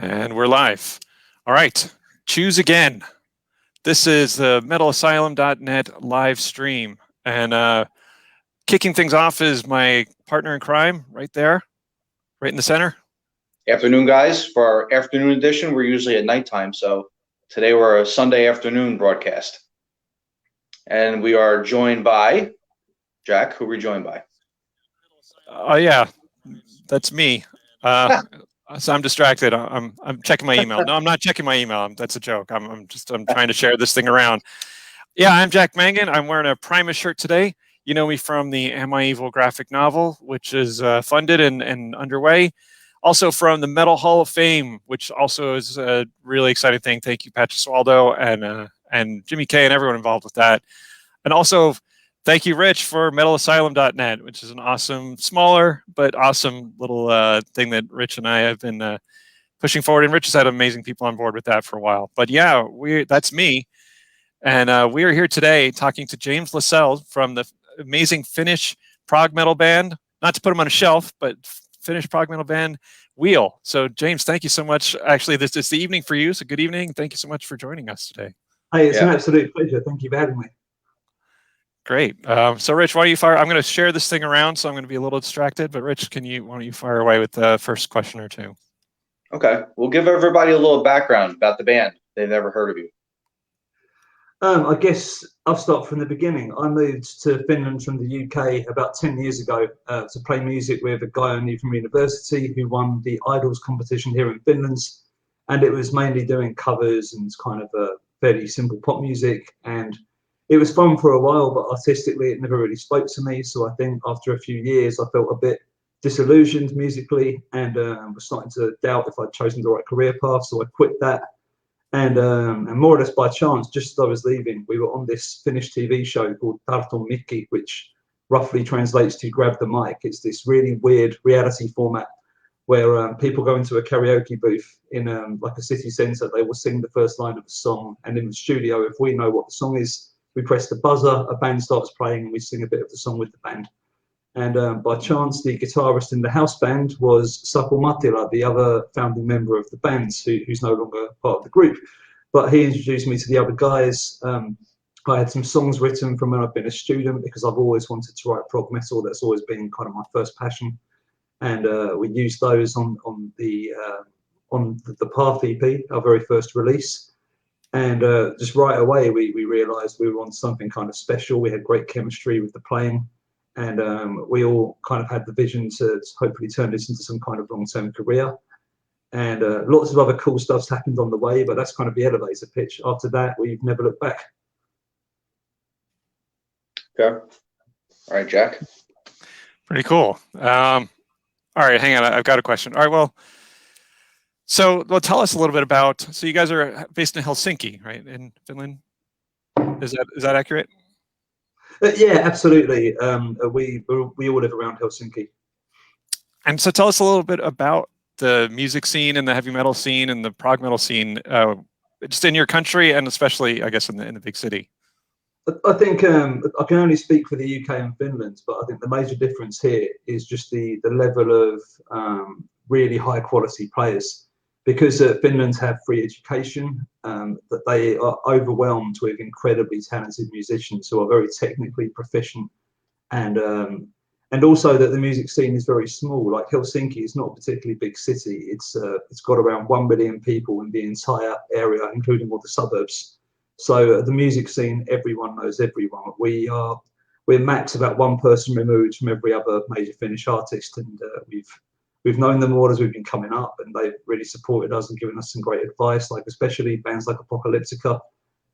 And we're live. All right, choose again. This is the MetalAsylum.net live stream. And kicking things off is my partner in crime right there, right in the center. Afternoon, guys. For our afternoon edition, we're usually at nighttime, so today we're a Sunday afternoon broadcast. And we are joined by, Jack, who are we joined by? Oh, yeah, that's me. So I'm distracted. I'm checking my email. No, I'm not checking my email. That's a joke. I'm trying to share this thing around. Yeah, I'm Jack Mangan. I'm wearing a Primus shirt today. You know me from the Am I Evil graphic novel, which is funded and underway. Also from the Metal Hall of Fame, which also is a really exciting thing. Thank you, Patrick Swaldo and Jimmy K and everyone involved with that. And also, thank you, Rich, for MetalAsylum.net, which is an awesome, smaller, but awesome little thing that Rich and I have been pushing forward. And Rich has had amazing people on board with that for a while. But yeah, that's me. And we are here today talking to James Lascelles from the amazing Finnish prog metal band, not to put him on a shelf, but Finnish prog metal band, Wheel. So James, thank you so much. Actually, this is the evening for you, so good evening. Thank you so much for joining us today. Hey, it's an absolute pleasure. Thank you for having me. Great. So Rich, why don't you fire? I'm going to share this thing around, so I'm going to be a little distracted, but Rich, why don't you fire away with the first question or two? Okay. We'll give everybody a little background about the band. They've never heard of you. I guess I'll start from the beginning. I moved to Finland from the UK about 10 years ago to play music with a guy I knew from university who won the Idols competition here in Finland. And it was mainly doing covers and kind of a fairly simple pop music. And it was fun for a while, but artistically it never really spoke to me. So I think after a few years, I felt a bit disillusioned musically and was starting to doubt if I'd chosen the right career path. So I quit that. And more or less by chance, just as I was leaving, we were on this Finnish TV show called Tarton Mikki, which roughly translates to grab the mic. It's this really weird reality format where people go into a karaoke booth in like a city centre. They will sing the first line of a song. And in the studio, if we know what the song is, we press the buzzer, a band starts playing, and we sing a bit of the song with the band. And by chance, the guitarist in the house band was Saku Mattila, the other founding member of the band, who's no longer part of the group. But he introduced me to the other guys. I had some songs written from when I've been a student because I've always wanted to write prog metal. That's always been kind of my first passion. And we used those on the Path EP, our very first release. And just right away, we realised we were on something kind of special. We had great chemistry with the playing. And we all kind of had the vision to hopefully turn this into some kind of long-term career. And lots of other cool stuff's happened on the way, but that's kind of the elevator pitch. After that, we've never looked back. Okay. All right, Jack. Pretty cool. All right, hang on. I've got a question. All right, well, tell us a little bit about. So you guys are based in Helsinki, right, in Finland? Is that accurate? Yeah, absolutely. We all live around Helsinki. And so tell us a little bit about the music scene and the heavy metal scene and the prog metal scene, just in your country and especially, I guess, in the big city. I think I can only speak for the UK and Finland, but I think the major difference here is just the level of really high quality players. Because Finland have free education, that they are overwhelmed with incredibly talented musicians who are very technically proficient, and also that the music scene is very small. Like Helsinki is not a particularly big city. It's got around 1 million people in the entire area, including all the suburbs. So the music scene, everyone knows everyone. We're max about one person removed from every other major Finnish artist, and we've known them all as we've been coming up, and they've really supported us and given us some great advice. Like especially bands like Apocalyptica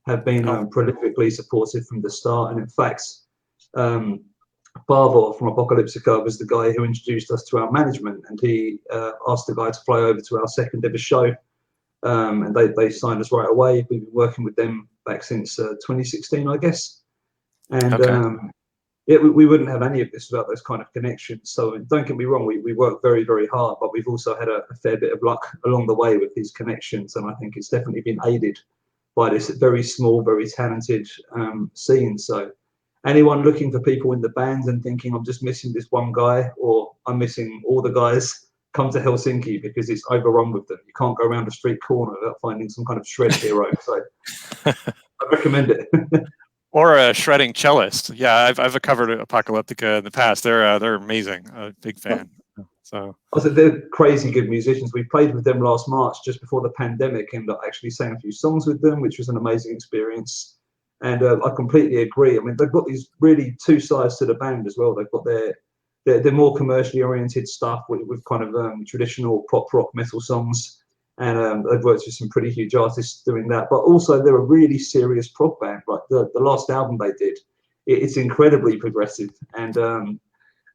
have been prolifically supportive from the start. And in fact, Paavo from Apocalyptica was the guy who introduced us to our management, and he asked the guy to fly over to our second ever show, and they signed us right away. We've been working with them back since 2016, I guess. And yeah, we wouldn't have any of this without those kind of connections. So don't get me wrong, we work very, very hard, but we've also had a fair bit of luck along the way with these connections. And I think it's definitely been aided by this very small, very talented scene. So anyone looking for people in the band and thinking I'm just missing this one guy or I'm missing all the guys, come to Helsinki because it's overrun with them. You can't go around a street corner without finding some kind of shred hero. So I recommend it. Or a shredding cellist. Yeah, I've covered Apocalyptica in the past. They're amazing. Big fan. So I said they're crazy good musicians. We played with them last March, just before the pandemic, and I actually sang a few songs with them, which was an amazing experience. And I completely agree. I mean, they've got these really two sides to the band as well. They've got their more commercially oriented stuff with kind of traditional pop rock metal songs, and they've worked with some pretty huge artists doing that. But also, they're a really serious prog band. Like the last album they did, it's incredibly progressive, and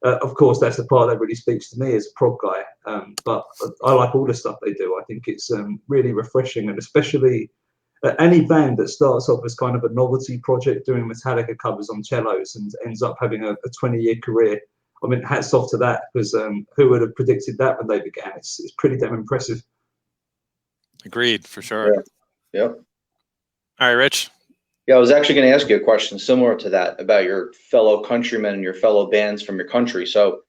of course, that's the part that really speaks to me as a prog guy. But I like all the stuff they do. I think it's really refreshing, and especially any band that starts off as kind of a novelty project doing Metallica covers on cellos and ends up having a 20-year career. I mean, hats off to that, because who would have predicted that when they began? It's pretty damn impressive. agreed, for sure. Yeah. All right, Rich. Yeah, I was actually going to ask you a question similar to that about your fellow countrymen and your fellow bands from your country. So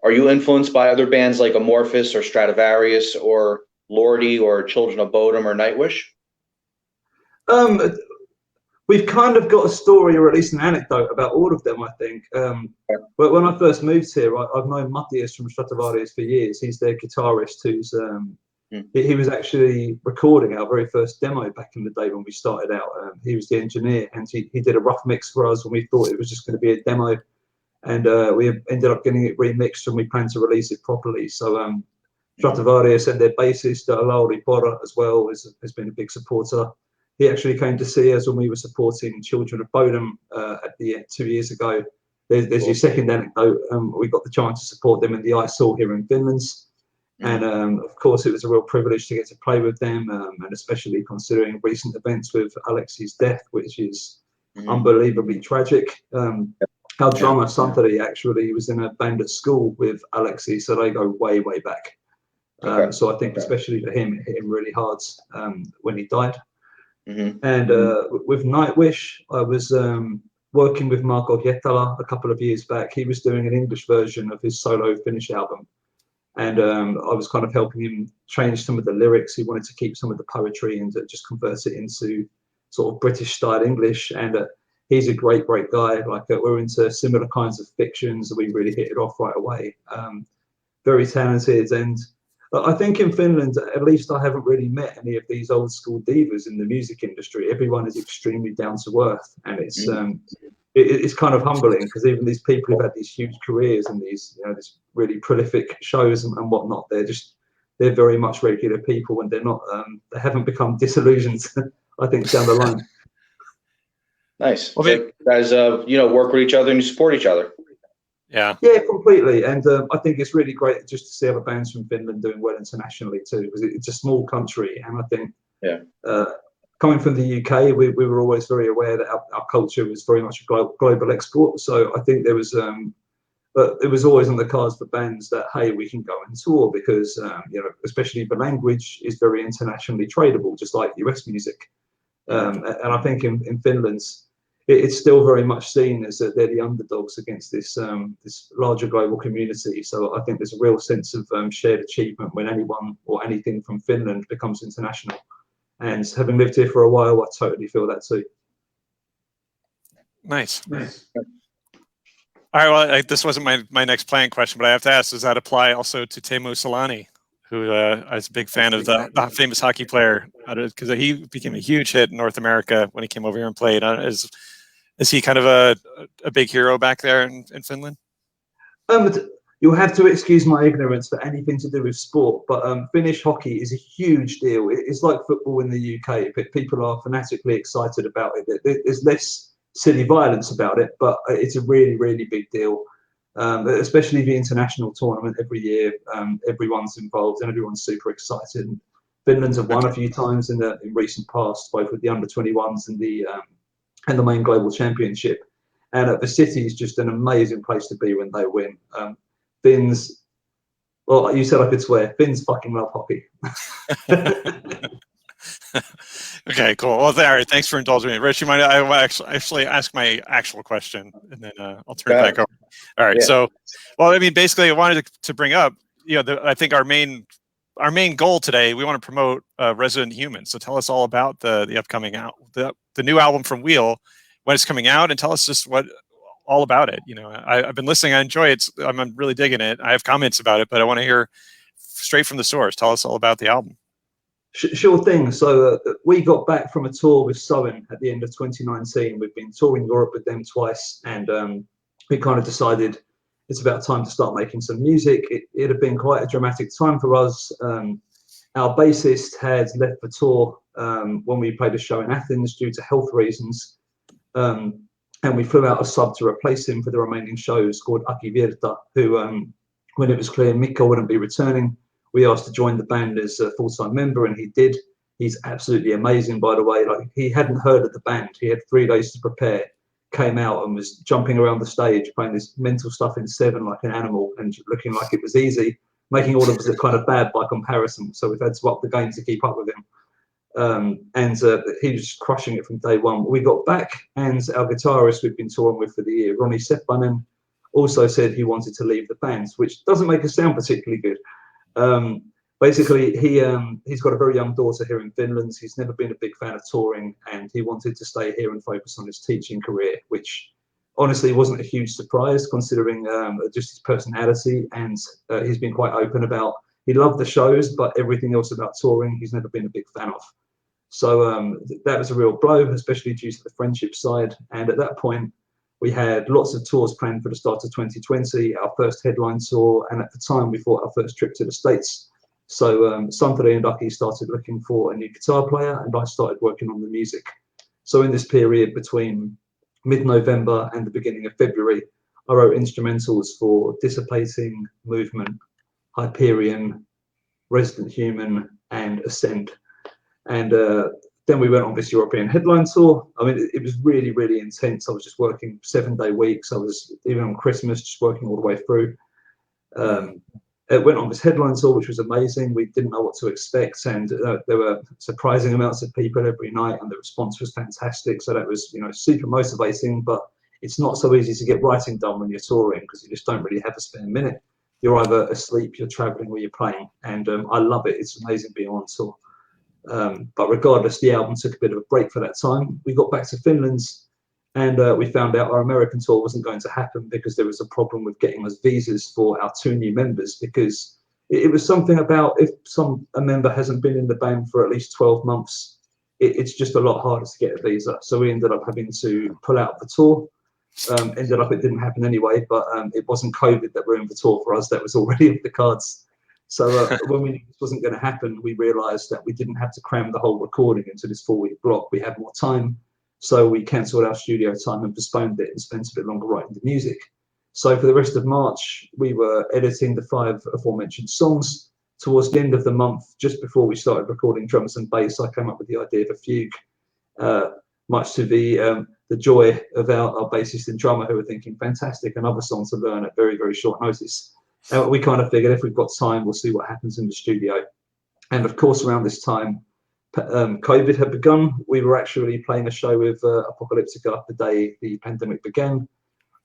are you influenced by other bands like Amorphis or Stratovarius or Lordi or Children of Bodom or Nightwish? We've kind of got a story, or at least an anecdote, about all of them, I think. But when I first moved here, I've known Matthias from Stratovarius for years. He's their guitarist who's he was actually recording our very first demo back in the day when we started out. He was the engineer, and he did a rough mix for us when we thought it was just going to be a demo, and we ended up getting it remixed, and we planned to release it properly. So Stratovarius and their bassist Lauri Borra as well has been a big supporter. He actually came to see us when we were supporting Children of Bodom at the end 2 years ago. There's your second anecdote. We got the chance to support them in the ISOL here in Finland. And of course, it was a real privilege to get to play with them, and especially considering recent events with Alexei's death, which is unbelievably tragic. Our drummer, Santeri, actually was in a band at school with Alexei, so they go way, way back. So I think especially for him, it hit him really hard when he died. And with Nightwish, I was working with Marko Hietala a couple of years back. He was doing an English version of his solo Finnish album. And I was kind of helping him change some of the lyrics. He wanted to keep some of the poetry and just convert it into sort of British style English. And he's a great, great guy. Like we're into similar kinds of fictions. We really hit it off right away. Very talented. And I think in Finland, at least I haven't really met any of these old school divas in the music industry. Everyone is extremely down to earth, and it's kind of humbling, because even these people who've had these huge careers and these these really prolific shows and whatnot, they're very much regular people, and they're not they haven't become disillusioned. I think down the line. Nice. Well, so you guys work with each other and you support each other. Yeah, completely. And I think it's really great just to see other bands from Finland doing well internationally too, because it's a small country, and I think coming from the UK, we were always very aware that our culture was very much a global export. So I think there was it was always on the cards for bands that, hey, we can go and tour, because especially the language is very internationally tradable, just like US music. And I think in Finland, it's still very much seen as that they're the underdogs against this larger global community. So I think there's a real sense of shared achievement when anyone or anything from Finland becomes international. And having lived here for a while, I totally feel that too. Nice. All right. Well, this wasn't my next planned question, but I have to ask: does that apply also to Teemu Solani, who I was a big fan of, the famous hockey player, because he became a huge hit in North America when he came over here and played? Is he kind of a big hero back there in Finland? You'll have to excuse my ignorance for anything to do with sport, but Finnish hockey is a huge deal. It's like football in the UK, but people are fanatically excited about it. There's less silly violence about it, but it's a really, really big deal. Especially the international tournament every year. Everyone's involved and everyone's super excited. Finland's have won a few times in recent past, both with the under-21s and the main global championship. And the city is just an amazing place to be when they win. Finns, well, you said I could swear. Finns fucking love hockey. Okay, cool. Well, all right. Thanks for indulging me, Rich. You mind? I will actually ask my actual question, and then I'll turn it back over. All right. Yeah. So, well, I mean, basically, I wanted to bring up I think our main goal today, we want to promote Resident Human. So tell us all about the upcoming the new album from Wheel, when it's coming out, and tell us just all about it. I've been listening. I enjoy it. I'm really digging it. I have comments about it, but I want to hear straight from the source. Tell us all about the album. Sure thing. So we got back from a tour with Soen at the end of 2019. We've been touring Europe with them twice, and we kind of decided it's about time to start making some music. It had been quite a dramatic time for us. Our bassist had left the tour when we played a show in Athens due to health reasons, and we flew out a sub to replace him for the remaining shows called Aki Virta, who, when it was clear Mikko wouldn't be returning, we asked to join the band as a full-time member, and he did. He's absolutely amazing, by the way. Like, he hadn't heard of the band. He had 3 days to prepare, came out and was jumping around the stage, playing this mental stuff in 7 like an animal and looking like it was easy, making all of us look kind of bad by comparison. So we've had to up the game to keep up with him. And he was crushing it from day one. We got back, and our guitarist we've been touring with for the year, Ronnie Seppanen, also said he wanted to leave the band, which doesn't make us sound particularly good. Basically, he's got a very young daughter here in Finland. He's never been a big fan of touring, and he wanted to stay here and focus on his teaching career, which honestly wasn't a huge surprise considering just his personality. And he's been quite open about, he loved the shows, but everything else about touring he's never been a big fan of. So that was a real blow, especially due to the friendship side. And at that point, we had lots of tours planned for the start of 2020, our first headline tour, and at the time we thought our first trip to the States. So Santeri and Aki started looking for a new guitar player, and I started working on the music. So in this period between mid-November and the beginning of February, I wrote instrumentals for Dissipating, Movement, Hyperion, Resident Human, and Ascend. And then we went on this European headline tour. I mean, it was really, really intense. I was just working 7-day weeks. I was, even on Christmas, just working all the way through. It went on this headline tour, which was amazing. We didn't know what to expect, and there were surprising amounts of people every night, and the response was fantastic. So that was, super motivating. But it's not so easy to get writing done when you're touring, because you just don't really have a spare minute. You're either asleep, you're traveling, or you're playing. And I love it. It's amazing being on tour. But regardless, the album took a bit of a break for that time. We got back to Finland, and we found out our American tour wasn't going to happen because there was a problem with getting us visas for our 2 new members, because it was something about, if a member hasn't been in the band for at least 12 months, it's just a lot harder to get a visa. So we ended up having to pull out the tour. Ended up it didn't happen anyway, but it wasn't COVID that ruined the tour for us. That was already off the cards. So when we knew this wasn't going to happen, we realised that we didn't have to cram the whole recording into this 4-week block. We had more time, so we cancelled our studio time and postponed it and spent a bit longer writing the music. So for the rest of March, we were editing the 5 aforementioned songs. Towards the end of the month, just before we started recording drums and bass, I came up with the idea of a fugue, much to the joy of our bassist and drummer, who were thinking, fantastic, another song to learn at very, very short notice. We kind of figured if we've got time, we'll see what happens in the studio. And of course, around this time, COVID had begun. We were actually playing a show with Apocalyptica the day the pandemic began.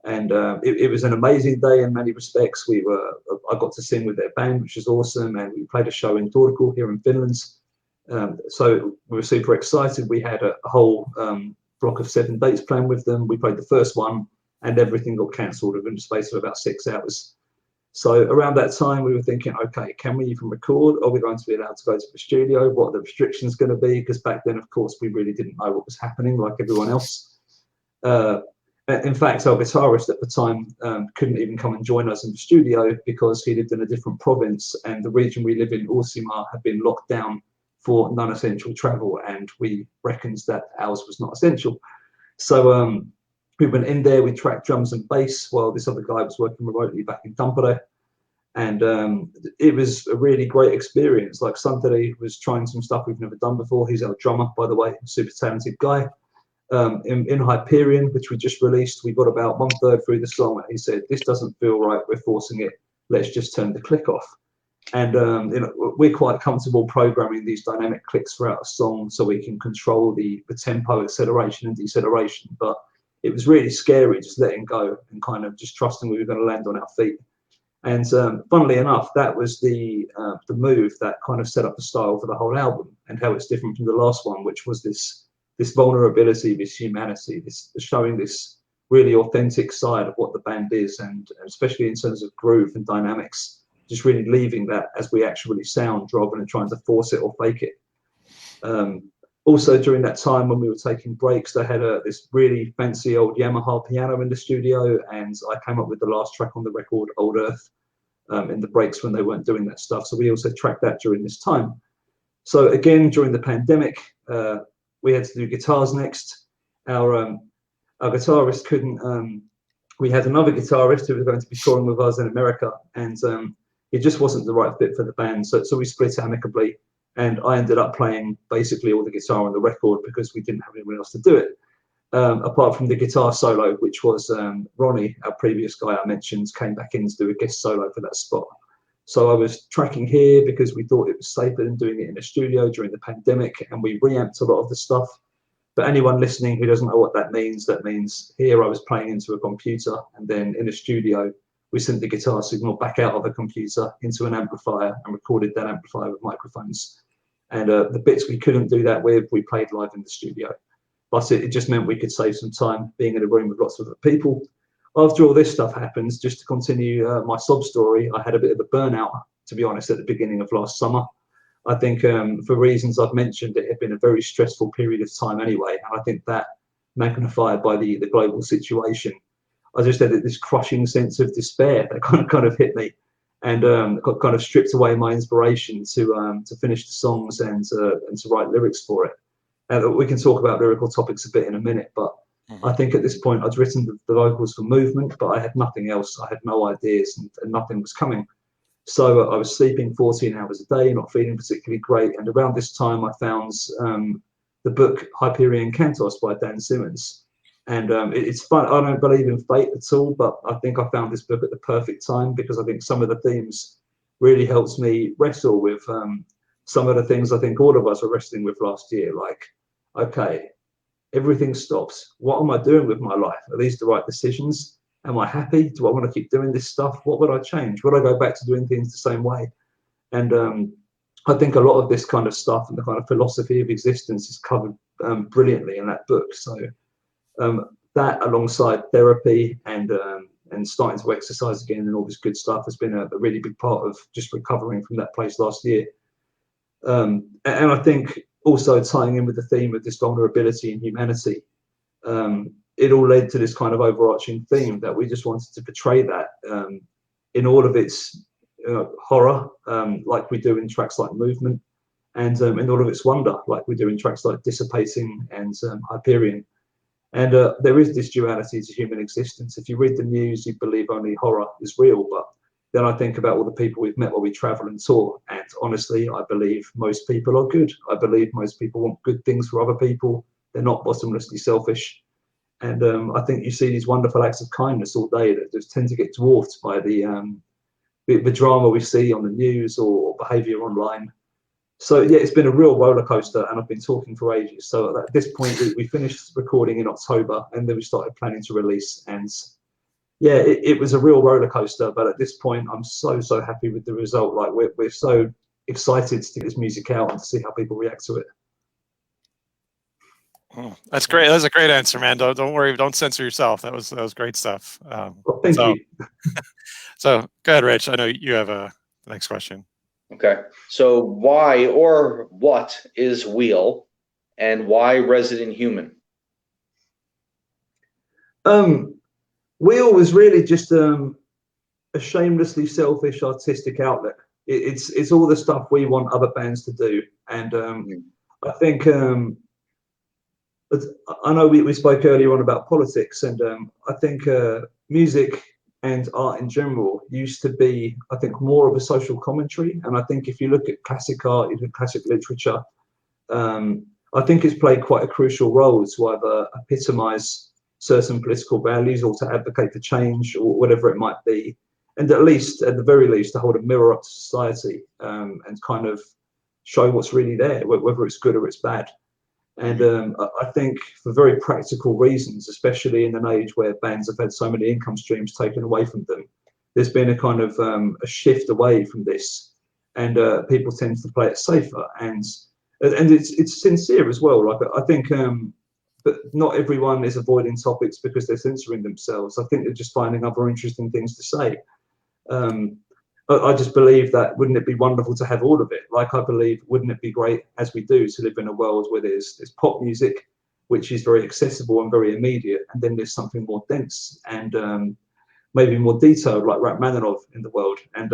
And it was an amazing day in many respects. I got to sing with their band, which is awesome. And we played a show in Turku here in Finland. So we were super excited. We had a whole block of 7 dates planned with them. We played the first one, and everything got cancelled within the space of about 6 hours. So around that time, we were thinking, okay, can we even record? Are we going to be allowed to go to the studio? What are the restrictions going to be? Because back then, of course, we really didn't know what was happening, like everyone else. In fact, our guitarist at the time couldn't even come and join us in the studio because he lived in a different province, and the region we live in, Uusimaa, had been locked down for non-essential travel, and we reckoned that ours was not essential. So we went in there, we tracked drums and bass while this other guy was working remotely back in Tampere. And it was a really great experience. Like, Santeri was trying some stuff we've never done before. He's our drummer, by the way, super talented guy. In Hyperion, which we just released, we got about 1/3 through the song, and he said, this doesn't feel right, we're forcing it, let's just turn the click off. And we're quite comfortable programming these dynamic clicks throughout a song so we can control the tempo, acceleration and deceleration. But it was really scary just letting go and kind of just trusting we were going to land on our feet. And funnily enough, that was the move that kind of set up the style for the whole album, and how it's different from the last one, which was this vulnerability, this humanity, this showing this really authentic side of what the band is, and especially in terms of groove and dynamics, just really leaving that as we actually sound rather than trying to force it or fake it. Also, during that time when we were taking breaks, they had this really fancy old Yamaha piano in the studio, and I came up with the last track on the record, Old Earth, in the breaks when they weren't doing that stuff. So we also tracked that during this time. So again, during the pandemic, we had to do guitars next. Our guitarist couldn't. We had another guitarist who was going to be touring with us in America, and it just wasn't the right fit for the band. So we split amicably. And I ended up playing basically all the guitar on the record because we didn't have anyone else to do it. Apart from the guitar solo, which was Ronnie, our previous guy I mentioned, came back in to do a guest solo for that spot. So I was tracking here because we thought it was safer than doing it in a studio during the pandemic, and we reamped a lot of the stuff. But anyone listening who doesn't know what that means here I was playing into a computer, and then in a studio, we sent the guitar signal back out of a computer into an amplifier and recorded that amplifier with microphones. And the bits we couldn't do that with, we played live in the studio. But it just meant we could save some time being in a room with lots of other people. After all this stuff happens, just to continue my sob story, I had a bit of a burnout, to be honest, at the beginning of last summer. I think for reasons I've mentioned, it had been a very stressful period of time anyway. And I think that magnified by the global situation, I just had this crushing sense of despair that kind of hit me, and got kind of stripped away my inspiration to finish the songs and to write lyrics for it. We can talk about lyrical topics a bit in a minute, but I think at this point I'd written the vocals for Movement, but I had nothing else. I had no ideas, and nothing was coming. So I was sleeping 14 hours a day, not feeling particularly great. And around this time, I found the book Hyperion Cantos by Dan Simmons. And it's fun. I don't believe in fate at all, but I think I found this book at the perfect time, because I think some of the themes really helps me wrestle with some of the things I think all of us were wrestling with last year. Like, okay, everything stops. What am I doing with my life? Are these the right decisions? Am I happy? Do I want to keep doing this stuff? What would I change? Would I go back to doing things the same way? And I think a lot of this kind of stuff and the kind of philosophy of existence is covered brilliantly in that book. So that, alongside therapy and starting to exercise again and all this good stuff, has been a really big part of just recovering from that place last year. And I think also tying in with the theme of this vulnerability and humanity, it all led to this kind of overarching theme that we just wanted to portray that in all of its horror, like we do in tracks like Movement, and in all of its wonder, like we do in tracks like Dissipating and Hyperion. And there is this duality to human existence. If you read the news, you believe only horror is real, but then I think about all the people we've met while we travel and tour, and honestly, I believe most people are good. I believe most people want good things for other people. They're not bottomlessly selfish. And I think you see these wonderful acts of kindness all day that just tend to get dwarfed by the drama we see on the news or behaviour online. So yeah, it's been a real roller coaster, and I've been talking for ages. So at this point, we finished recording in October, and then we started planning to release. And yeah, it was a real roller coaster. But at this point, I'm so happy with the result. Like we're so excited to get this music out and to see how people react to it. Oh, that's great. That's a great answer, man. Don't worry. Don't censor yourself. That was great stuff. Well, thank you. So go ahead, Rich. I know you have the next question. Okay. So why or what is Wheel, and why Resident Human? Wheel was really just a shamelessly selfish artistic outlet. It's all the stuff we want other bands to do, and I think I know we spoke earlier on about politics, and I think music and art in general used to be, I think, more of a social commentary. And I think if you look at classic art, even classic literature, I think it's played quite a crucial role to either epitomize certain political values or to advocate for change or whatever it might be. And at the very least, to hold a mirror up to society and kind of show what's really there, whether it's good or it's bad. And I think for very practical reasons, especially in an age where bands have had so many income streams taken away from them, there's been a kind of a shift away from this, and people tend to play it safer, and it's sincere as well. Like I think, but not everyone is avoiding topics because they're censoring themselves. I think they're just finding other interesting things to say. I just believe that wouldn't it be wonderful to have all of it? Like I believe, wouldn't it be great, as we do, to live in a world where there's pop music, which is very accessible and very immediate, and then there's something more dense and maybe more detailed, like Rachmaninoff in the world. And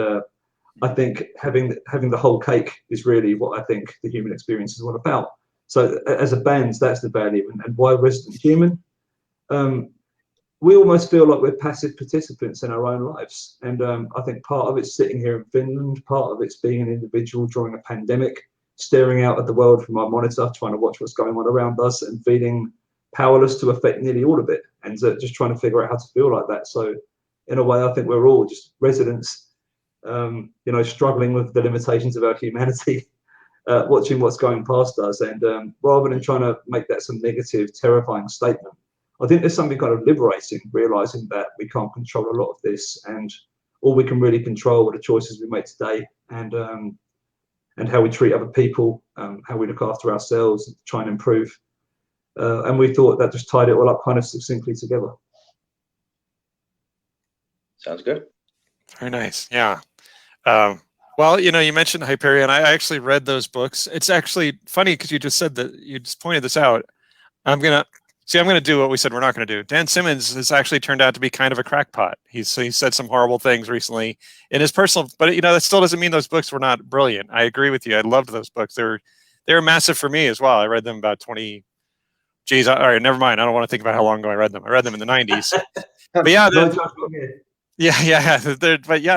I think having the whole cake is really what I think the human experience is all about. So as a band, that's the value. And why Resident Human? We almost feel like we're passive participants in our own lives. And I think part of it's sitting here in Finland, part of it's being an individual during a pandemic, staring out at the world from our monitor, trying to watch what's going on around us and feeling powerless to affect nearly all of it, and just trying to figure out how to feel like that. So in a way, I think we're all just residents, struggling with the limitations of our humanity, watching what's going past us. And rather than trying to make that some negative, terrifying statement, I think there's something kind of liberating, realizing that we can't control a lot of this, and all we can really control are the choices we make today, and how we treat other people, how we look after ourselves, try and improve. And we thought that just tied it all up kind of succinctly together. Sounds good. Very nice. Yeah. Well, you mentioned Hyperion. I actually read those books. It's actually funny because you just said that, you just pointed this out. I'm going to do what we said we're not going to do. Dan Simmons has actually turned out to be kind of a crackpot. He said some horrible things recently in his personal, but that still doesn't mean those books were not brilliant. I agree with you. I loved those books. They were massive for me as well. I read them about 20. Geez, all right, never mind. I don't want to think about how long ago I read them. I read them in the 90s. But yeah,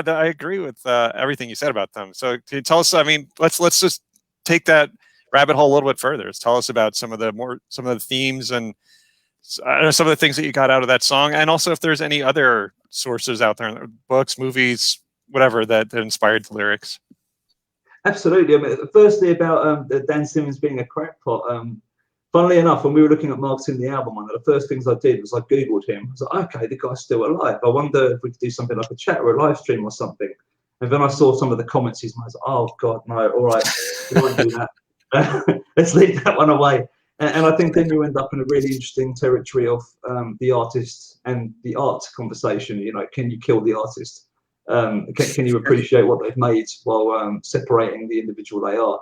I agree with everything you said about them. So can you tell us? I mean, let's just take that rabbit hole a little bit further. Tell us about some of the themes and some of the things that you got out of that song, and also if there's any other sources out there, books, movies, whatever that inspired the lyrics. Absolutely. I mean, firstly about Dan Simmons being a crackpot. Funnily enough, when we were looking at marketing the album, one of the first things I did was I Googled him. I was like, okay, the guy's still alive. I wonder if we could do something like a chat or a live stream or something. And then I saw some of the comments. I was like, oh God, no, all right, we won't do that. Let's leave that one away. And I think then you end up in a really interesting territory of the artist and the art conversation. Can you kill the artist? Can you appreciate what they've made while separating the individual they are?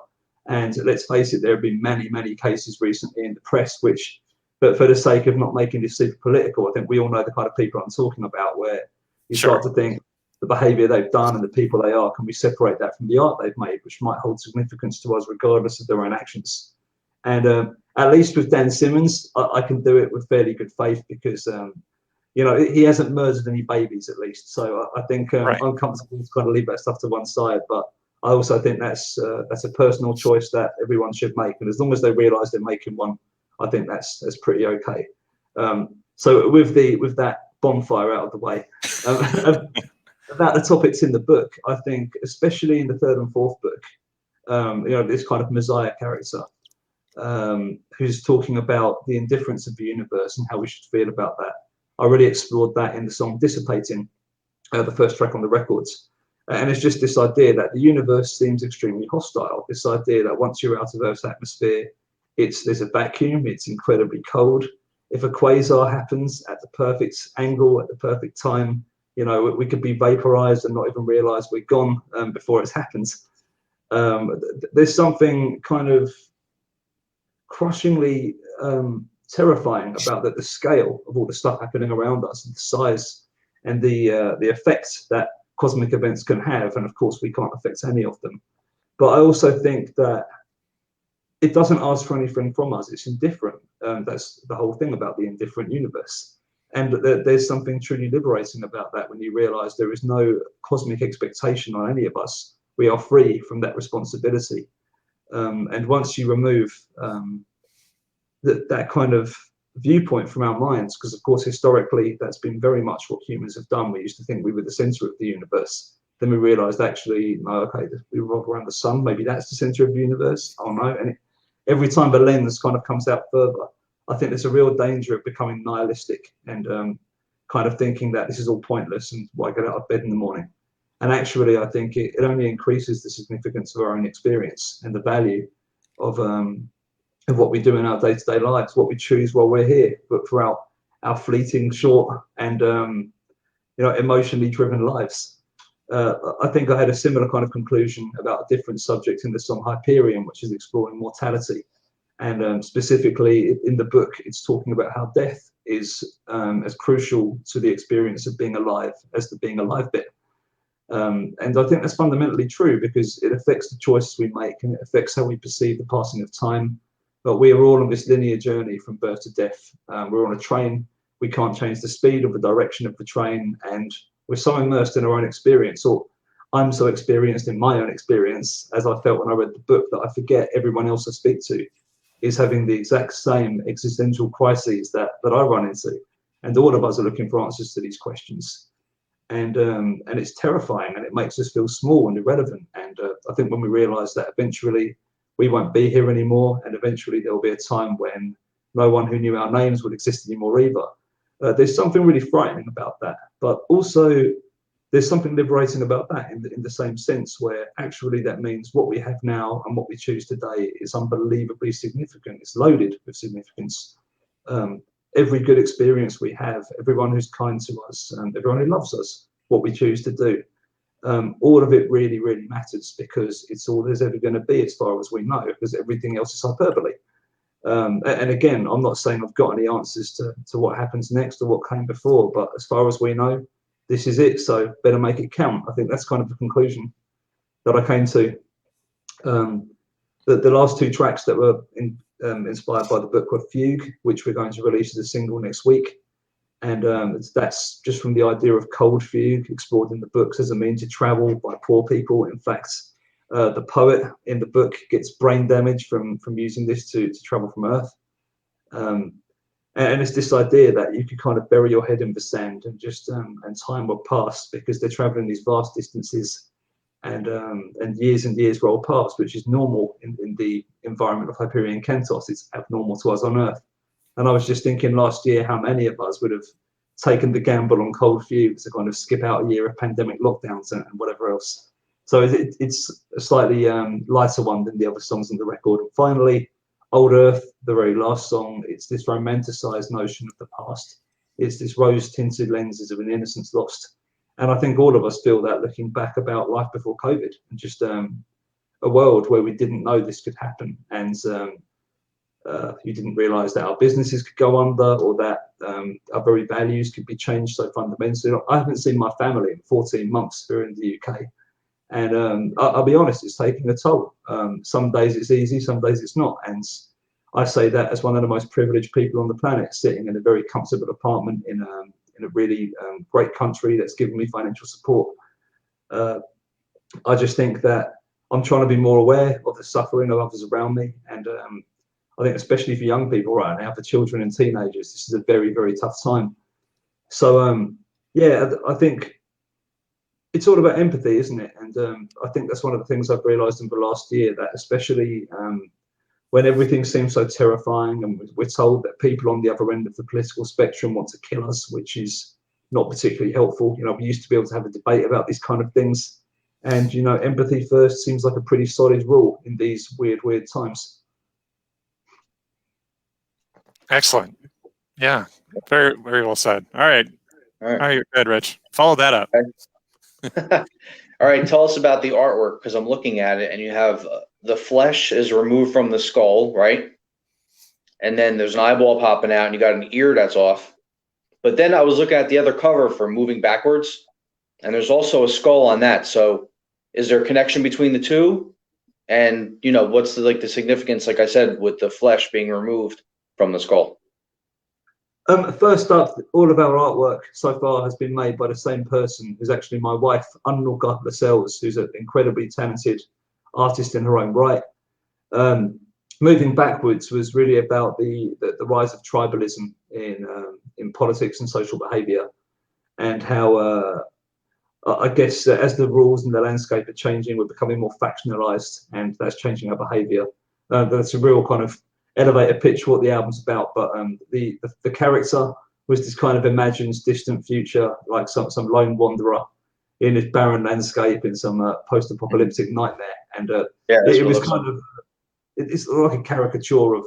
And let's face it, there have been many, many cases recently in the press, but for the sake of not making this super political, I think we all know the kind of people I'm talking about, where you start to think the behavior they've done and the people they are, can we separate that from the art they've made, which might hold significance to us regardless of their own actions. And at least with Dan Simmons, I can do it with fairly good faith because, he hasn't murdered any babies, at least. So I think I'm comfortable to kind of leave that stuff to one side. But I also think that's a personal choice that everyone should make. And as long as they realise they're making one, I think that's pretty okay. So with that bonfire out of the way, about the topics in the book, I think, especially in the third and fourth book, this kind of Messiah character, who's talking about the indifference of the universe and how we should feel about that. I really explored that in the song Dissipating, the first track on the records. And it's just this idea that the universe seems extremely hostile, this idea that once you're out of Earth's atmosphere, there's a vacuum, it's incredibly cold. If a quasar happens at the perfect angle, at the perfect time, we could be vaporized and not even realize we're gone before it happens. There's something kind of crushingly terrifying about the scale of all the stuff happening around us, and the size and the effects that cosmic events can have. And of course, we can't affect any of them. But I also think that it doesn't ask for anything from us. It's indifferent. That's the whole thing about the indifferent universe. And there's something truly liberating about that when you realize there is no cosmic expectation on any of us. We are free from that responsibility. And once you remove that kind of viewpoint from our minds, because of course historically that's been very much what humans have done. We used to think we were the center of the universe. Then we realized actually, no, okay, we revolve around the sun. Maybe that's the center of the universe. Oh no. And every time the lens kind of comes out further, I think there's a real danger of becoming nihilistic and kind of thinking that this is all pointless and why get out of bed in the morning. And actually, I think it only increases the significance of our own experience and the value of what we do in our day-to-day lives, what we choose while we're here, but throughout our fleeting, short, and emotionally driven lives. I think I had a similar kind of conclusion about a different subject in the song Hyperion, which is exploring mortality. And specifically in the book, it's talking about how death is as crucial to the experience of being alive as the being alive bit. And I think that's fundamentally true because it affects the choices we make and it affects how we perceive the passing of time. But we are all on this linear journey from birth to death. We're on a train. We can't change the speed or the direction of the train. And we're so immersed in our own experience, or I'm so experienced in my own experience, as I felt when I read the book, that I forget everyone else I speak to is having the exact same existential crises that I run into. And all of us are looking for answers to these questions. And it's terrifying and it makes us feel small and irrelevant. And I think when we realize that eventually we won't be here anymore, and eventually there will be a time when no one who knew our names would exist anymore either. There's something really frightening about that, but also there's something liberating about that in the same sense, where actually that means what we have now and what we choose today is unbelievably significant. It's loaded with significance. Every good experience we have, everyone who's kind to us, everyone who loves us, what we choose to do, all of it really, really matters because it's all there's ever going to be as far as we know, because everything else is hyperbole. And again, I'm not saying I've got any answers to what happens next or what came before, but as far as we know, this is it, so better make it count. I think that's kind of the conclusion that I came to. The last two tracks that were inspired by the book were Fugue, which we're going to release as a single next week. And that's just from the idea of cold fugue, explored in the books as a means to travel by poor people. In fact, the poet in the book gets brain damage from using this to travel from Earth. And it's this idea that you could kind of bury your head in the sand and just and time will pass because they're traveling these vast distances, and years and years roll past, which is normal in the environment of Hyperion Kentos. It's abnormal to us on Earth. And I was just thinking last year how many of us would have taken the gamble on cold fugue to kind of skip out a year of pandemic lockdowns and whatever else. So it's a slightly lighter one than the other songs on the record. And finally, Old Earth, the very last song, it's this romanticized notion of the past. It's this rose-tinted lenses of an innocence lost. And I think all of us feel that looking back about life before COVID and just a world where we didn't know this could happen. And you didn't realize that our businesses could go under or that our very values could be changed so fundamentally. I haven't seen my family in 14 months here in the UK. And I'll be honest, it's taking a toll. Some days it's easy, some days it's not. And I say that as one of the most privileged people on the planet, sitting in a very comfortable apartment in a really great country that's given me financial support. I just think that I'm trying to be more aware of the suffering of others around me. And I think especially for young people right now, for children and teenagers, this is a very, very tough time. So, yeah, I think it's all about empathy, isn't it? And I think that's one of the things I've realized in the last year, that especially when everything seems so terrifying and we're told that people on the other end of the political spectrum want to kill us, which is not particularly helpful. You know, we used to be able to have a debate about these kind of things. And, you know, empathy first seems like a pretty solid rule in these weird, weird times. Excellent. Yeah, very, very well said. All right. All right, good, Rich. Follow that up. Okay. All right, tell us about the artwork, because I'm looking at it and you have the flesh is removed from the skull, right? And then there's an eyeball popping out and you got an ear that's off. But then I was looking at the other cover for Moving Backwards, and there's also a skull on that. So is there a connection between the two? And, you know, what's the significance, like I said, with the flesh being removed from the skull? First up, all of our artwork so far has been made by the same person, who's actually my wife, Lascelles, who's an incredibly talented artist in her own right. Moving Backwards was really about the rise of tribalism in politics and social behaviour, and how I guess as the rules and the landscape are changing, we're becoming more factionalised, and that's changing our behaviour. That's a real kind of elevator pitch for what the album's about, but the character was this kind of imagined distant future, like some lone wanderer in this barren landscape in some post-apocalyptic nightmare. And it was kind of, it's like a caricature of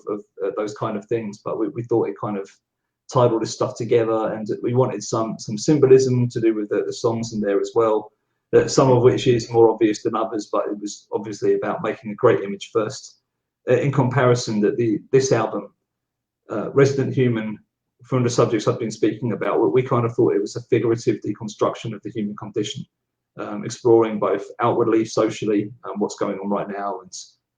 those kind of things, but we thought it kind of tied all this stuff together, and we wanted some symbolism to do with the songs in there as well, some of which is more obvious than others, but it was obviously about making a great image first. In comparison, that this album, Resident Human, from the subjects I've been speaking about, we kind of thought it was a figurative deconstruction of the human condition, exploring both outwardly, socially, what's going on right now,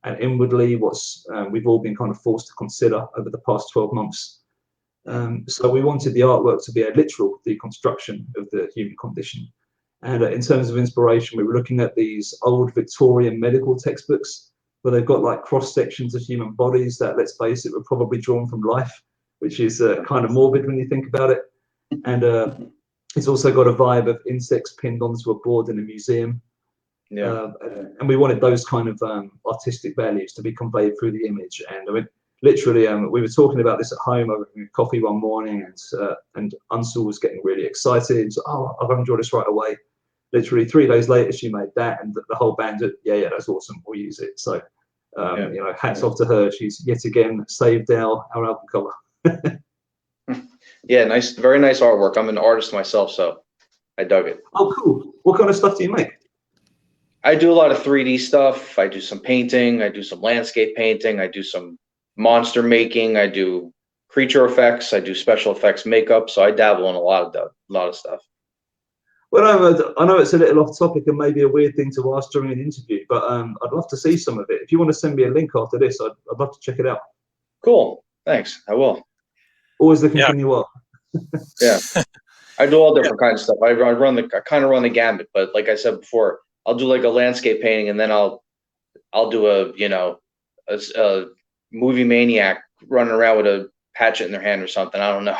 and inwardly, what's we've all been kind of forced to consider over the past 12 months. So we wanted the artwork to be a literal deconstruction of the human condition. And in terms of inspiration, we were looking at these old Victorian medical textbooks where they've got like cross sections of human bodies that, let's face it, were probably drawn from life, which is kind of morbid when you think about it. And it's also got a vibe of insects pinned onto a board in a museum. Yeah. And we wanted those kind of artistic values to be conveyed through the image. And I mean, literally, we were talking about this at home over coffee one morning, and Unsel was getting really excited. So, oh, I've enjoyed this right away. Literally 3 days later, she made that, and the whole band did, yeah, that's awesome. We'll use it. So, you know, hats off to her. She's yet again saved our album cover. Yeah, nice, very nice artwork. I'm an artist myself, so I dug it. Oh, cool. What kind of stuff do you make? I do a lot of 3D stuff. I do some painting. I do some landscape painting. I do some monster making. I do creature effects. I do special effects makeup. So I dabble in a lot of stuff. Well, I know it's a little off topic and maybe a weird thing to ask during an interview, but I'd love to see some of it. If you want to send me a link after this, I'd love to check it out. Cool. Thanks. I will. Always looking for new art. Yeah. I do all different kinds of stuff. I kind of run the gamut, but like I said before, I'll do like a landscape painting, and then I'll do a movie maniac running around with a hatchet in their hand or something. I don't know.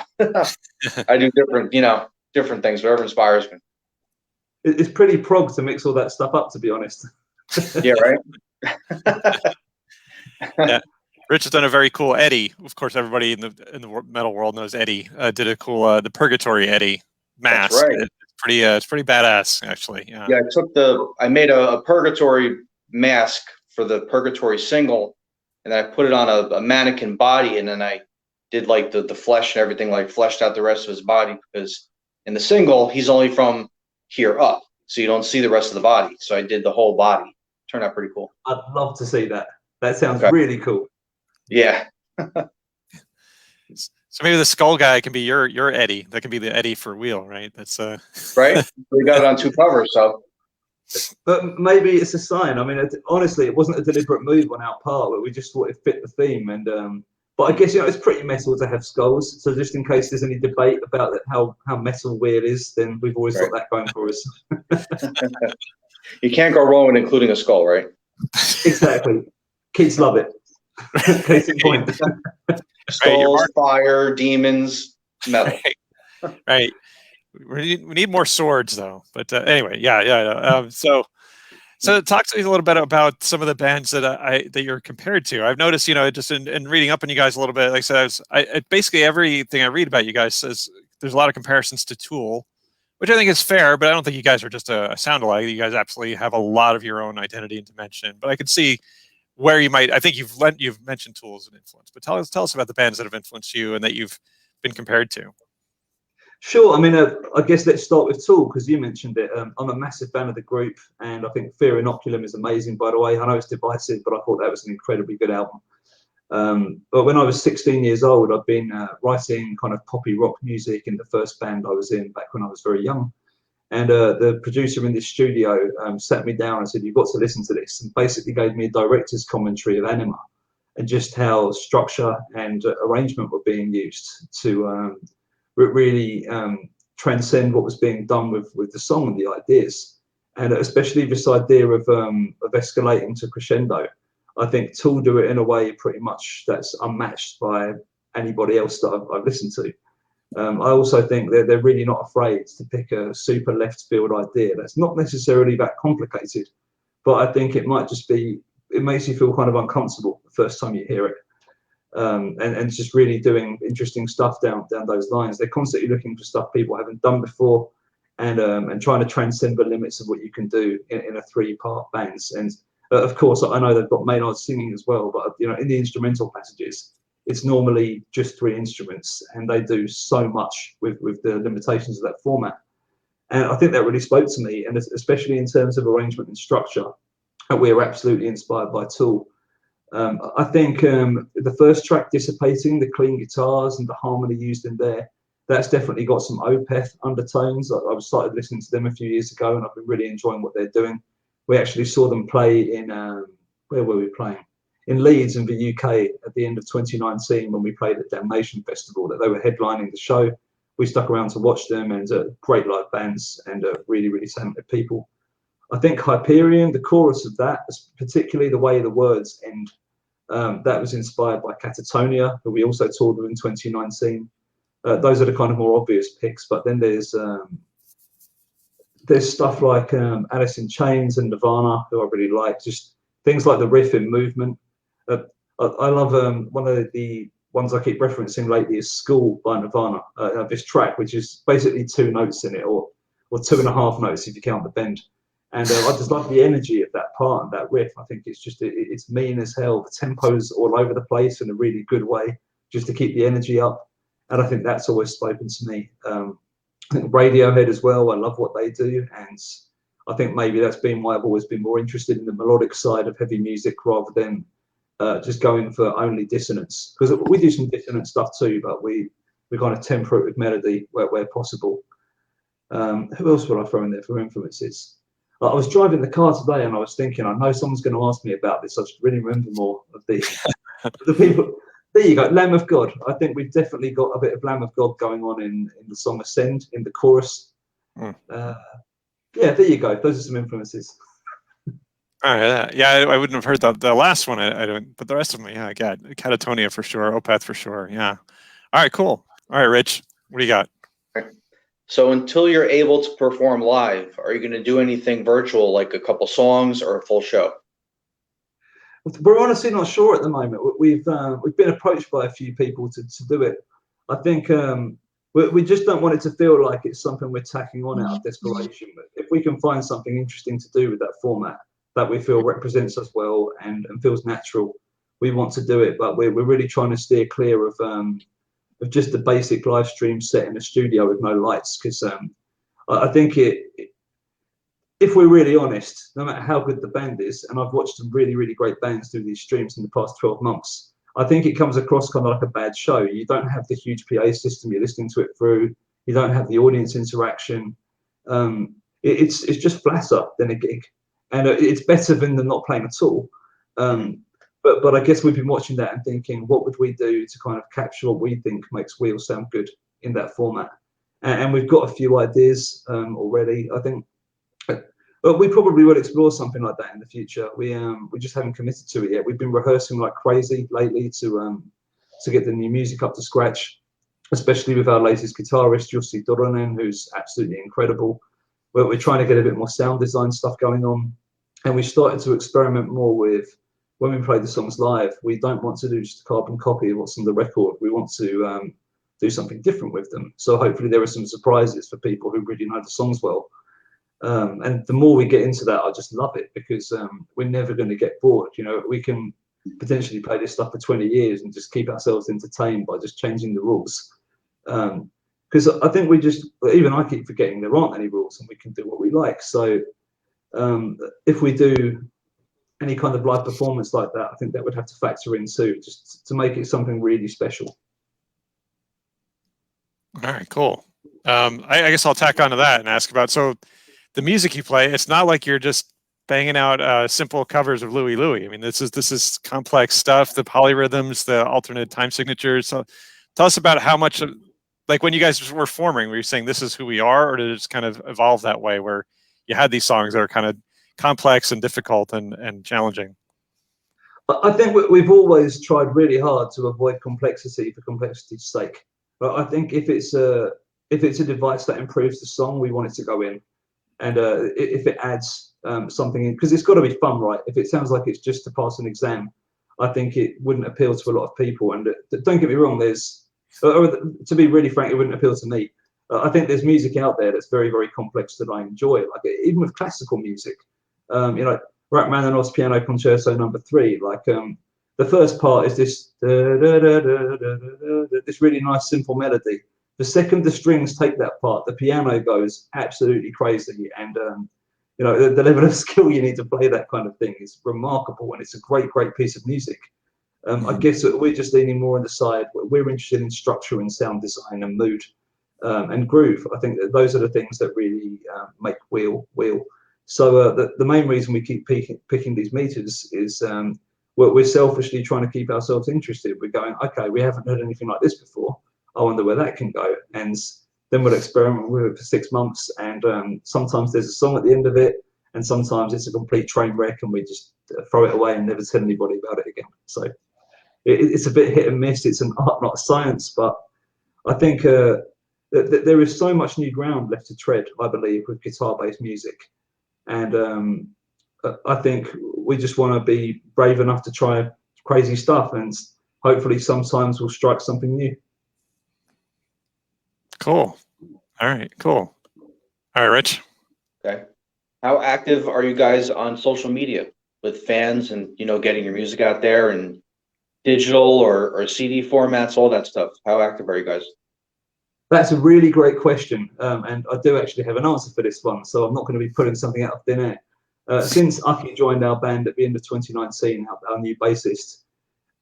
I do different things, whatever inspires me. It's pretty prog to mix all that stuff up, to be honest. Yeah, right. Yeah. Rich has done a very cool Eddie. Of course, everybody in the metal world knows Eddie. Did a cool the Purgatory Eddie mask. That's right. It's pretty badass, actually. Yeah. I made a Purgatory mask for the Purgatory single, and then I put it on a mannequin body, and then I did like the flesh and everything, like fleshed out the rest of his body, because in the single he's only from here up, so you don't see the rest of the body. So I did the whole body. Turned out pretty cool. I'd love to see that. That sounds really cool. Yeah. So maybe the skull guy can be your Eddie. That can be the Eddie for Wheel, right? That's right. We got it on 2 covers, so. But maybe it's a sign. I mean, honestly, it wasn't a deliberate move on our part, but we just thought it fit the theme. And but I guess, you know, it's pretty metal to have skulls. So just in case there's any debate about how metal Wheel is, then we've always got that going for us. You can't go wrong with including a skull, right? Exactly. Kids love it. Case in point. Skulls, fire, demons, metal. Right. We need more swords, though. But anyway, yeah. So talk to me a little bit about some of the bands that you're compared to. I've noticed, you know, just in reading up on you guys a little bit, like I said, basically everything I read about you guys says there's a lot of comparisons to Tool, which I think is fair, but I don't think you guys are just a sound alike. You guys absolutely have a lot of your own identity and dimension. But I could see where you might. I think you've mentioned Tool as an influence, but tell us about the bands that have influenced you and that you've been compared to. Sure. I mean, I guess let's start with Tool, because you mentioned it. I'm a massive fan of the group, and I think Fear Inoculum is amazing, by the way. I know it's divisive, but I thought that was an incredibly good album. But when I was 16 years old, I'd been writing kind of poppy rock music in the first band I was in back when I was very young. And the producer in this studio sat me down and said, "You've got to listen to this," and basically gave me a director's commentary of Anima and just how structure and arrangement were being used to really transcend what was being done with the song and the ideas. And especially this idea of escalating to crescendo. I think Tool do it in a way pretty much that's unmatched by anybody else that I've listened to. I also think that they're really not afraid to pick a super left field idea that's not necessarily that complicated, but I think it might just be, it makes you feel kind of uncomfortable the first time you hear it. and just really doing interesting stuff down those lines. They're constantly looking for stuff people haven't done before, and trying to transcend the limits of what you can do in a 3-part bands. And of course, I know they've got Maynard singing as well, but in the instrumental passages, it's normally just 3 instruments, and they do so much with the limitations of that format. And I think that really spoke to me, and especially in terms of arrangement and structure, we're absolutely inspired by Tool. I think the first track, Dissipating, the clean guitars and the harmony used in there, that's definitely got some Opeth undertones. I started listening to them a few years ago, and I've been really enjoying what they're doing. We actually saw them play in, where were we playing? In Leeds in the UK at the end of 2019, when we played at Damnation Festival, that they were headlining the show. We stuck around to watch them, and great live bands, and really, really talented people. I think Hyperion, the chorus of that, particularly the way the words end, that was inspired by Catatonia, who we also toured with in 2019. Those are the kind of more obvious picks, but then there's stuff like Alice in Chains and Nirvana, who I really like. Just things like the riff in Movement. I love one of the ones I keep referencing lately is School by Nirvana. This track, which is basically 2 notes in it, or 2.5 notes if you count the bend. And I just love the energy of that part and that riff. I think it's just it's mean as hell. The tempo's all over the place in a really good way, just to keep the energy up. And I think that's always spoken to me. I think Radiohead as well. I love what they do, and I think maybe that's been why I've always been more interested in the melodic side of heavy music rather than just going for only dissonance. Because we do some dissonant stuff too, but we kind of temper it with melody where possible. Who else would I throw in there for influences? I was driving the car today, and I was thinking, I know someone's going to ask me about this. I should really remember more of the people. There you go, Lamb of God. I think we've definitely got a bit of Lamb of God going on in the song Ascend, in the chorus. Yeah, there you go. Those are some influences. All right, yeah, I wouldn't have heard the last one. I don't, but the rest of them, yeah, I got Catatonia for sure, Opeth for sure. Yeah. All right, cool. All right, Rich, what do you got? So until you're able to perform live, are you going to do anything virtual, like a couple songs or a full show? We're honestly not sure at the moment. We've been approached by a few people to do it. I think we just don't want it to feel like it's something we're tacking on out of desperation. But if we can find something interesting to do with that format that we feel represents us well and feels natural, we want to do it. But we're really trying to steer clear of just the basic live stream set in a studio with no lights, because I think if we're really honest, no matter how good the band is, and I've watched some really, really great bands do these streams in the past 12 months, I think it comes across kind of like a bad show. You don't have the huge PA system you're listening to it through. You don't have the audience interaction. It's just flatter than a gig, and it's better than them not playing at all. But I guess we've been watching that and thinking, what would we do to kind of capture what we think makes Wheel sound good in that format? And we've got a few ideas already, I think. But we probably will explore something like that in the future. We just haven't committed to it yet. We've been rehearsing like crazy lately to get the new music up to scratch, especially with our latest guitarist, Jussi Doronen, who's absolutely incredible. We're trying to get a bit more sound design stuff going on. And we started to experiment more with, when we play the songs live, we don't want to do just a carbon copy of what's on the record. We want to do something different with them. So hopefully there are some surprises for people who really know the songs well. And the more we get into that, I just love it, because we're never going to get bored. We can potentially play this stuff for 20 years and just keep ourselves entertained by just changing the rules. Because I think even I keep forgetting there aren't any rules and we can do what we like. So if we do any kind of live performance like that, I think that would have to factor in too, just to make it something really special. All right, cool. I guess I'll tack onto that and ask about, so the music you play, it's not like you're just banging out simple covers of Louie Louie. I mean, this is complex stuff, the polyrhythms, the alternate time signatures. So tell us about how much, like when you guys were forming, were you saying this is who we are, or did it just kind of evolve that way where you had these songs that are kind of complex and difficult and challenging? I think we've always tried really hard to avoid complexity for complexity's sake. But I think if it's a device that improves the song, we want it to go in. And if it adds something in, because it's got to be fun, right? If it sounds like it's just to pass an exam, I think it wouldn't appeal to a lot of people. And don't get me wrong, to be really frank, it wouldn't appeal to me. I think there's music out there that's very, very complex that I enjoy. Like even with classical music, Rachmaninoff's Piano Concerto No. 3. Like the first part is this this really nice simple melody. The second the strings take that part, the piano goes absolutely crazy, and the level of skill you need to play that kind of thing is remarkable, and it's a great, great piece of music. I guess we're just leaning more on the side. We're interested in structure and sound design and mood and groove. I think that those are the things that really make wheel. So the main reason we keep picking these meters is we're selfishly trying to keep ourselves interested. We're going, okay, we haven't heard anything like this before. I wonder where that can go. And then we'll experiment with it for 6 months. And sometimes there's a song at the end of it, and sometimes it's a complete train wreck, and we just throw it away and never tell anybody about it again. So it's a bit hit and miss. It's an art, not a science. But I think that there is so much new ground left to tread, I believe, with guitar-based music. And I think we just want to be brave enough to try crazy stuff, and hopefully sometimes we'll strike something new. Cool. All right, cool. All right, Rich. Okay. How active are you guys on social media with fans and, getting your music out there and digital or CD formats, all that stuff? How active are you guys? That's a really great question. And I do actually have an answer for this one. So I'm not going to be putting something out of thin air. Since Aki joined our band at the end of 2019, our new bassist,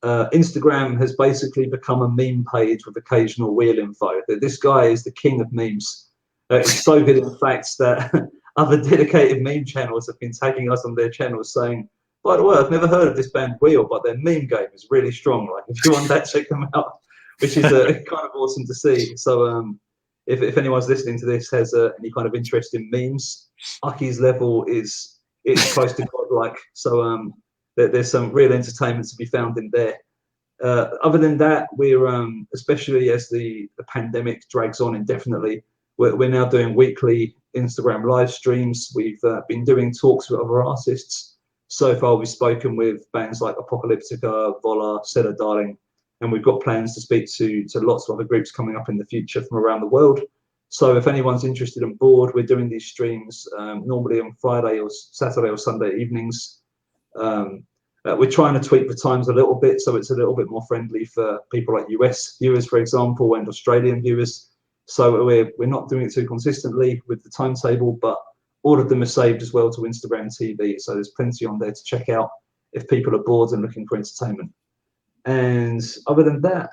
Instagram has basically become a meme page with occasional wheel info. This guy is the king of memes. It's so good, in fact, that other dedicated meme channels have been tagging us on their channels saying, by the way, I've never heard of this band Wheel, but their meme game is really strong. Like, if you want that, check them out, which is kind of awesome to see. So if anyone's listening to this has any kind of interest in memes, Aki's level is close to godlike. So there's some real entertainment to be found in there. Other than that, we're especially as the pandemic drags on indefinitely, we're now doing weekly Instagram live streams. We've been doing talks with other artists. So far, we've spoken with bands like Apocalyptica, Vola, Cellar Darling, and we've got plans to speak to lots of other groups coming up in the future from around the world. So if anyone's interested and bored, we're doing these streams normally on Friday or Saturday or Sunday evenings. We're trying to tweak the times a little bit so it's a little bit more friendly for people like US viewers, for example, and Australian viewers. So we're not doing it too consistently with the timetable, but all of them are saved as well to Instagram TV. So there's plenty on there to check out if people are bored and looking for entertainment. And other than that,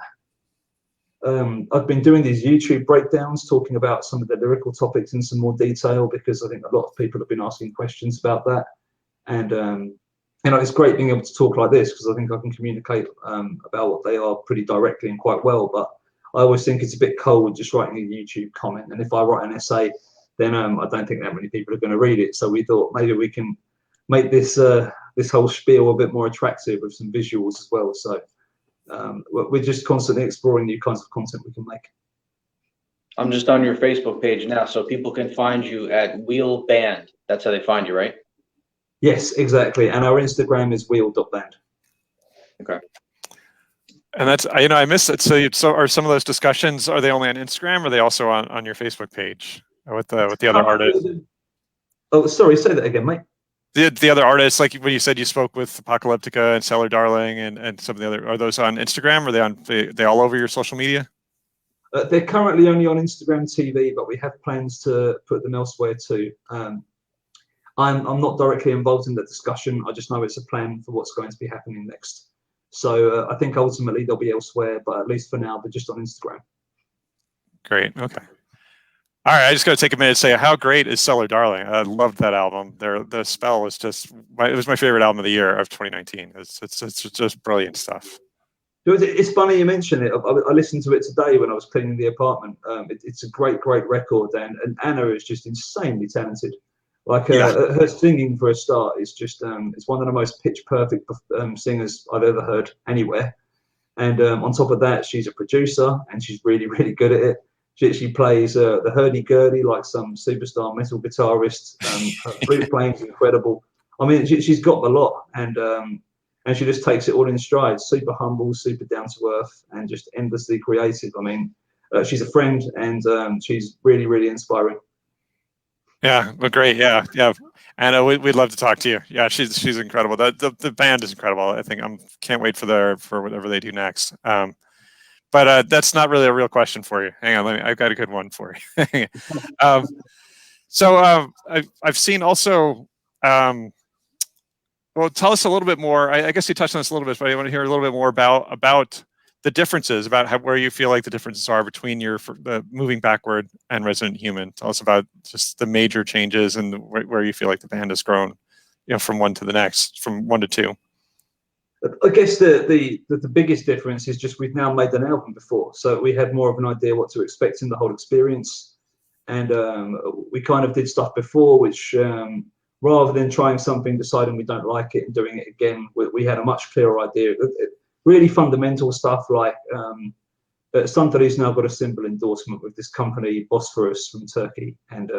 I've been doing these YouTube breakdowns talking about some of the lyrical topics in some more detail, because I think a lot of people have been asking questions about that. And it's great being able to talk like this, because I think I can communicate about what they are pretty directly and quite well. But I always think it's a bit cold just writing a YouTube comment. And if I write an essay, then I don't think that many people are going to read it. So we thought maybe we can make this whole spiel a bit more attractive with some visuals as well. So we're just constantly exploring new kinds of content we can make. I'm just on your Facebook page now, so people can find you at Wheel Band. That's how they find you, right? Yes, exactly. And our Instagram is wheel.band. Okay. And that's, I missed it. So are some of those discussions, are they only on Instagram, or are they also on your Facebook page with the other artists? Oh, sorry, say that again, mate. The other artists, like when you said you spoke with Apocalyptica and Cellar Darling and some of the other, are those on Instagram? Are they all over your social media? They're currently only on Instagram TV, but we have plans to put them elsewhere too. I'm not directly involved in the discussion. I just know it's a plan for what's going to be happening next. So I think ultimately they'll be elsewhere, but at least for now, they're just on Instagram. Great. Okay. All right. I just got to take a minute to say, how great is Cellar Darling? I loved that album. The spell was just, it was my favorite album of the year of 2019. It's just brilliant stuff. It's funny you mention it. I listened to it today when I was cleaning the apartment. It's a great record, and Anna is just insanely talented. Like her singing for a start is just it's one of the most pitch perfect singers I've ever heard anywhere. And on top of that, she's a producer and she's really good at it. She plays the hurdy-gurdy like some superstar metal guitarist. Her flute playing is incredible. I mean, she's got the lot, and and she just takes it all in stride. Super humble, super down to earth, and just endlessly creative. I mean, she's a friend, and she's really, really inspiring. Yeah, well, great. Yeah, yeah. And we'd love to talk to you. Yeah, she's incredible. The band is incredible. I think can't wait for whatever they do next. But that's not really a real question for you. Hang on, I've got a good one for you. So I've seen also. Well, tell us a little bit more. I guess you touched on this a little bit, but I want to hear a little bit more about the differences, about where you feel like the differences are between the moving backward and Resident Human. Tell us about just the major changes and where you feel like the band has grown, from one to the next, from 1 to 2. I guess the biggest difference is just we've now made an album before, so we had more of an idea what to expect in the whole experience, and we kind of did stuff before, which rather than trying something, deciding we don't like it and doing it again, we had a much clearer idea. Really fundamental stuff like Santari's now got a symbol endorsement with this company, Bosphorus from Turkey, and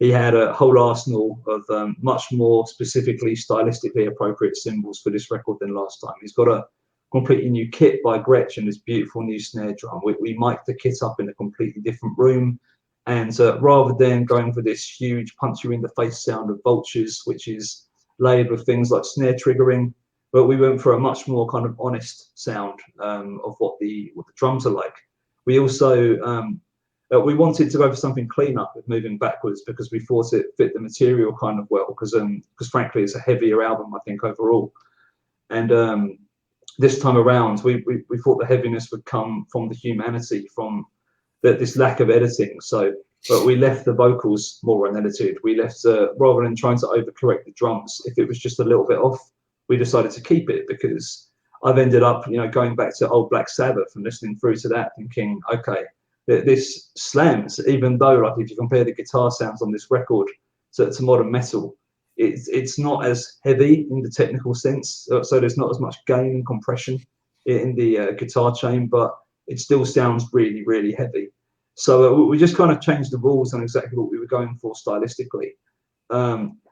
he had a whole arsenal of much more specifically stylistically appropriate symbols for this record than last time. He's got a completely new kit by Gretsch and this beautiful new snare drum. We mic'd the kit up in a completely different room. And rather than going for this huge punch you in the face sound of Vultures, which is layered with things like snare triggering, but we went for a much more kind of honest sound of what the drums are like. We also we wanted to go for something cleaner with moving backwards because we thought it fit the material kind of well, because frankly it's a heavier album I think overall. And this time around we thought the heaviness would come from the humanity, from this lack of editing. But we left the vocals more unedited. We left, rather than trying to overcorrect the drums, if it was just a little bit off, we decided to keep it, because I've ended up, going back to old Black Sabbath and listening through to that, thinking, okay, this slams, even though, like, if you compare the guitar sounds on this record to modern metal, it's not as heavy in the technical sense, so there's not as much gain and compression in the guitar chain, but it still sounds really, really heavy. So we just kind of changed the rules on exactly what we were going for stylistically.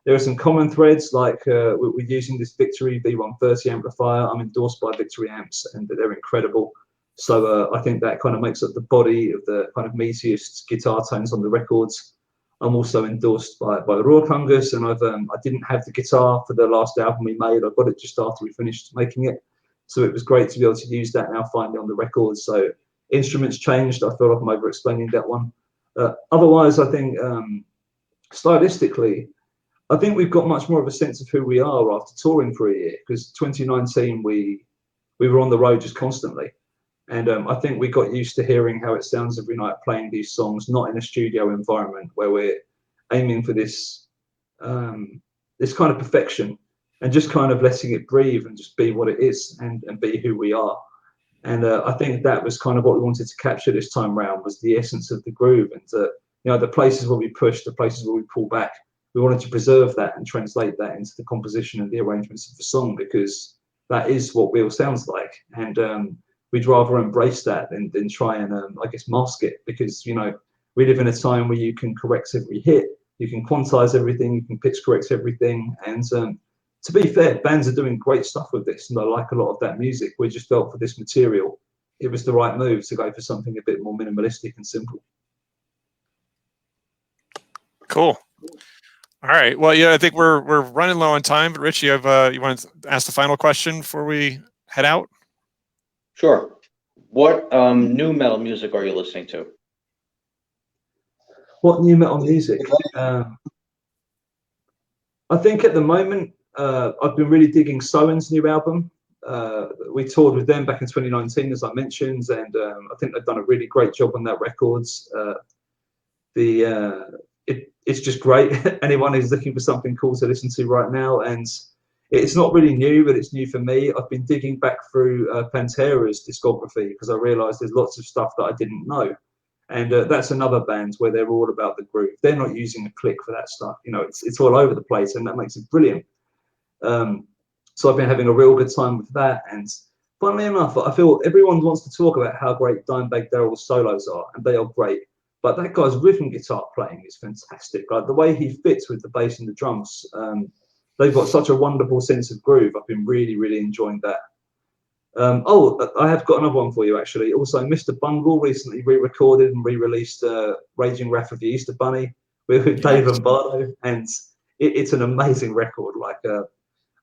There are some common threads, like we're using this Victory V130 amplifier. I'm endorsed by Victory amps, and they're incredible. So I think that kind of makes up the body of the kind of meatiest guitar tones on the records. I'm also endorsed by Rohrkungus, and I didn't have the guitar for the last album we made. I got it just after we finished making it. So it was great to be able to use that now finally on the record. So instruments changed. I feel like I'm over-explaining that one. Otherwise, I think stylistically, I think we've got much more of a sense of who we are after touring for a year, because 2019 we were on the road just constantly. And I think we got used to hearing how it sounds every night playing these songs, not in a studio environment where we're aiming for this this kind of perfection, and just kind of letting it breathe and just be what it is and be who we are. And I think that was kind of what we wanted to capture this time round, was the essence of the groove, and the places where we push, the places where we pull back. We wanted to preserve that and translate that into the composition and the arrangements of the song, because that is what Wheel sounds like. And we'd rather embrace that than try and, I guess, mask it, because, we live in a time where you can correct every hit, you can quantize everything, you can pitch correct everything. And to be fair, bands are doing great stuff with this, and I like a lot of that music. We just felt for this material, it was the right move to go for something a bit more minimalistic and simple. Cool. All right. Well, yeah, I think we're running low on time. But Rich, you want to ask the final question before we head out? Sure. What new metal music are you listening to? What new metal music? I think at the moment, I've been really digging Soen's new album. We toured with them back in 2019, as I mentioned, and I think they've done a really great job on that records. It's just great. Anyone who's looking for something cool to listen to right now, and it's not really new, but it's new for me. I've been digging back through Pantera's discography, because I realised there's lots of stuff that I didn't know. And that's another band where they're all about the groove. They're not using a click for that stuff. It's all over the place, and that makes it brilliant. So I've been having a real good time with that. And funnily enough, I feel everyone wants to talk about how great Dimebag Darrell's solos are, and they are great. But that guy's rhythm guitar playing is fantastic. Like the way he fits with the bass and the drums. they've got such a wonderful sense of groove. I've been really, really enjoying that. I have got another one for you, actually. Also, Mr. Bungle recently re-recorded and re-released Raging Wrath of the Easter Bunny with Dave Lombardo, and it's an amazing record. Like,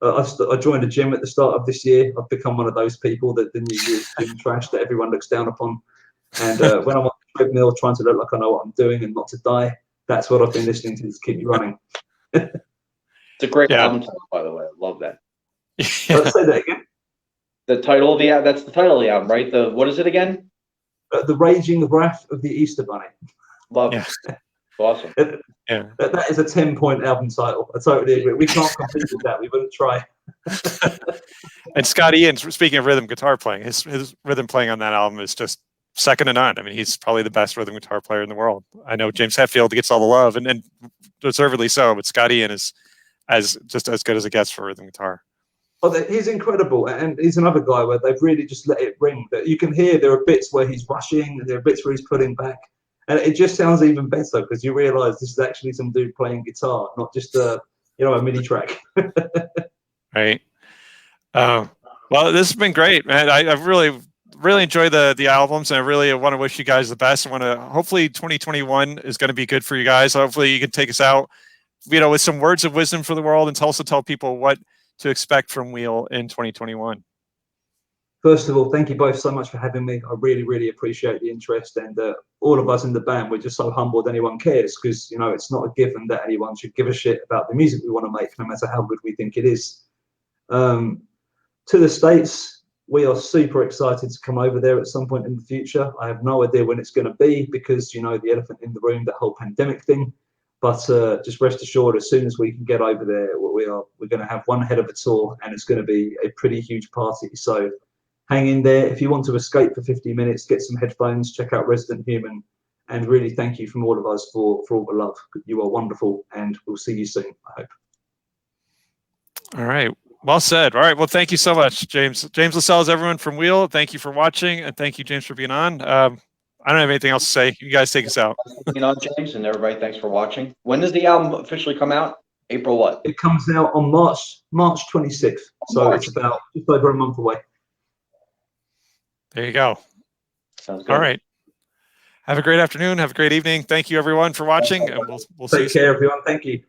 I joined a gym at the start of this year. I've become one of those people that the New Year's gym trash that everyone looks down upon. And when I'm on the treadmill trying to look like I know what I'm doing and not to die, that's what I've been listening to to keep me running. It's a great album title, by the way. I love that. Let's say that again. The title of that's the title of the album, right? What is it again? The Raging Wrath of the Easter Bunny. Love it. Awesome. That is a 10-point album title. I totally agree. We can't compete with that. We wouldn't try. And Scott Ian, speaking of rhythm guitar playing, his rhythm playing on that album is just second to none. I mean, he's probably the best rhythm guitar player in the world. I know James Hetfield gets all the love, and deservedly so, but Scott Ian is just as good as it gets for rhythm guitar. Oh, he's incredible, and he's another guy where they've really just let it ring. That you can hear there are bits where he's rushing, and there are bits where he's pulling back, and it just sounds even better because you realise this is actually some dude playing guitar, not just a MIDI track. Right. Well, this has been great, man. I've really enjoyed the albums, and I really want to wish you guys the best. I want to hopefully 2021 is going to be good for you guys. Hopefully you can take us out, with some words of wisdom for the world, and tell people what to expect from Wheel in 2021. First of all, thank you both so much for having me. I really, really appreciate the interest, and all of us in the band, we're just so humbled anyone cares, because it's not a given that anyone should give a shit about the music we want to make, no matter how good we think it is. To the States, we are super excited to come over there at some point in the future. I have no idea when it's going to be because, the elephant in the room, that whole pandemic thing. But just rest assured, as soon as we can get over there, we're going to have one head of a tour, and it's going to be a pretty huge party. So hang in there. If you want to escape for 50 minutes, get some headphones, check out Resident Human, and really thank you from all of us for all the love. You are wonderful, and we'll see you soon, I hope. All right. Well said. All right. Well, thank you so much, James. James Lascelles, everyone from Wheel. Thank you for watching, and thank you, James, for being on. I don't have anything else to say. You guys take us out. James, and everybody, thanks for watching. When does the album officially come out? April what? It comes out on March 26th. So it's about just over a month away. There you go. Sounds good. All right. Have a great afternoon. Have a great evening. Thank you, everyone, for watching, and we'll see you soon. Take care, everyone. Thank you.